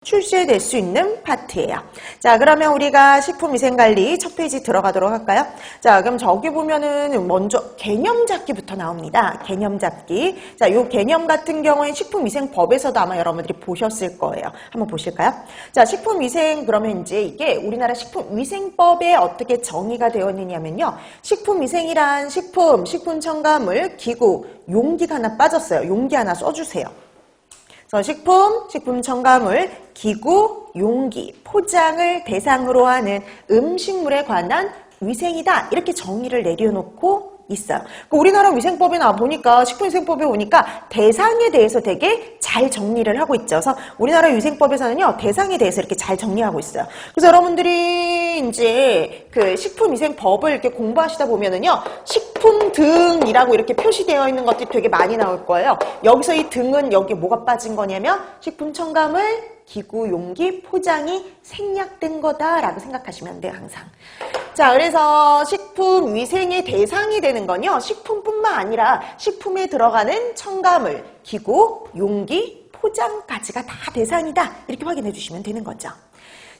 출시될 수 있는 파트예요. 자, 그러면 우리가 식품위생관리 첫 페이지 들어가도록 할까요? 자, 그럼 저기 보면은 먼저 개념 잡기부터 나옵니다. 개념 잡기. 자, 요 개념 같은 경우에 식품위생법에서도 아마 여러분들이 보셨을 거예요. 한번 보실까요? 자, 식품위생 그러면 이제 이게 우리나라 식품위생법에 어떻게 정의가 되어 있느냐면요. 식품위생이란 식품 첨가물, 기구, 용기가 하나 빠졌어요. 용기 하나 써주세요. 식품 첨가물, 기구, 용기, 포장을 대상으로 하는 음식물에 관한 위생이다. 이렇게 정의를 내려놓고 있어요. 우리나라 위생법에 나와 보니까 식품위생법에 오니까 대상에 대해서 되게 잘 정리를 하고 있죠. 그래서 우리나라 위생법에서는요 대상에 대해서 이렇게 잘 정리하고 있어요. 그래서 여러분들이 이제 그 식품위생법을 이렇게 공부하시다 보면은요 식품 등이라고 이렇게 표시되어 있는 것들이 되게 많이 나올 거예요. 여기서 이 등은 여기 뭐가 빠진 거냐면 식품 첨가물, 기구, 용기, 포장이 생략된 거다라고 생각하시면 돼요, 항상. 자, 그래서 식품 위생의 대상이 되는 건요, 식품뿐만 아니라 식품에 들어가는 첨가물, 기구, 용기, 포장까지가 다 대상이다. 이렇게 확인해 주시면 되는 거죠.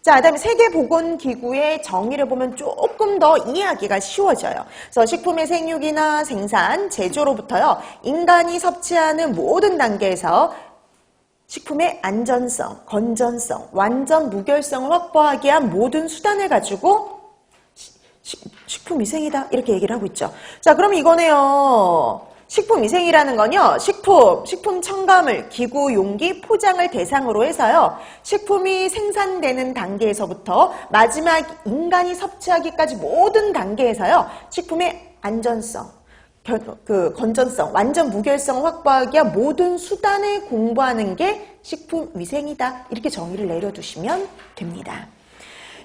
자, 그 다음에 세계보건기구의 정의를 보면 조금 더 이해하기가 쉬워져요. 그래서 식품의 생육이나 생산, 제조로부터요, 인간이 섭취하는 모든 단계에서 식품의 안전성, 건전성, 완전 무결성을 확보하기 위한 모든 수단을 가지고 식품위생이다 이렇게 얘기를 하고 있죠. 자, 그럼 이거네요. 식품위생이라는 건요. 식품 첨가물, 기구, 용기, 포장을 대상으로 해서요. 식품이 생산되는 단계에서부터 마지막 인간이 섭취하기까지 모든 단계에서요. 식품의 안전성, 건전성, 완전 무결성을 확보하기 위한 모든 수단을 공부하는 게 식품위생이다. 이렇게 정의를 내려두시면 됩니다.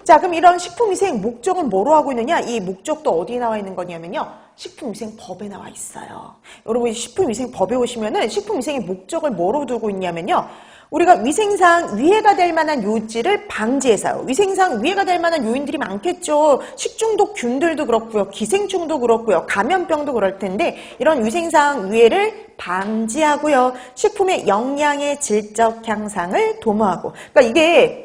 자, 그럼 이런 식품위생 목적은 뭐로 하고 있느냐? 이 목적도 어디에 나와 있는 거냐면요. 식품위생법에 나와 있어요. 여러분, 식품위생법에 오시면은 식품위생의 목적을 뭐로 두고 있냐면요. 우리가 위생상 위해가 될 만한 요지를 방지해서요. 위생상 위해가 될 만한 요인들이 많겠죠. 식중독균들도 그렇고요. 기생충도 그렇고요. 감염병도 그럴 텐데 이런 위생상 위해를 방지하고요. 식품의 영양의 질적 향상을 도모하고. 그러니까 이게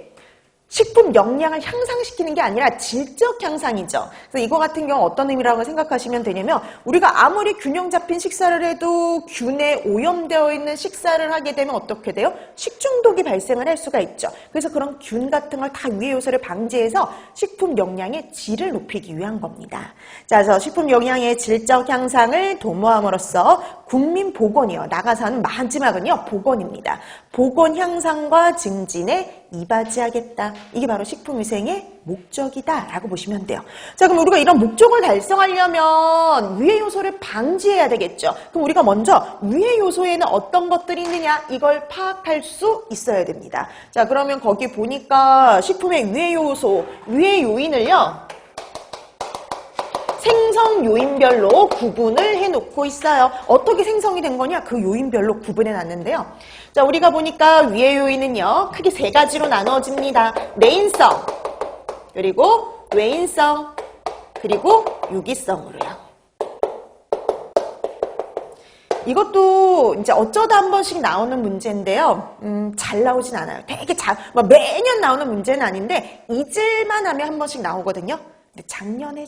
식품 영양을 향상시키는 게 아니라 질적 향상이죠. 그래서 이거 같은 경우 어떤 의미라고 생각하시면 되냐면 우리가 아무리 균형 잡힌 식사를 해도 균에 오염되어 있는 식사를 하게 되면 어떻게 돼요? 식중독이 발생을 할 수가 있죠. 그래서 그런 균 같은 걸 다 위해 요소를 방지해서 식품 영양의 질을 높이기 위한 겁니다. 자, 그래서 식품 영양의 질적 향상을 도모함으로써 국민 보건이요. 나가서 하는 마지막은요. 보건입니다. 보건 향상과 증진에 이바지하겠다. 이게 바로 식품위생의 목적이다라고 보시면 돼요. 자, 그럼 우리가 이런 목적을 달성하려면 위해 요소를 방지해야 되겠죠. 그럼 우리가 먼저 위해 요소에는 어떤 것들이 있느냐 이걸 파악할 수 있어야 됩니다. 자, 그러면 거기 보니까 식품의 위해 요소, 위해 요인을요. 생성 요인별로 구분을 해놓고 있어요. 어떻게 생성이 된 거냐? 그 요인별로 구분해 놨는데요. 자, 우리가 보니까 위해 요인은요. 크게 세 가지로 나눠집니다. 내인성, 그리고 외인성, 그리고 유기성으로요. 이것도 이제 어쩌다 한 번씩 나오는 문제인데요. 잘 나오진 않아요. 되게 매년 나오는 문제는 아닌데 잊을만 하면 한 번씩 나오거든요. 근데 작년에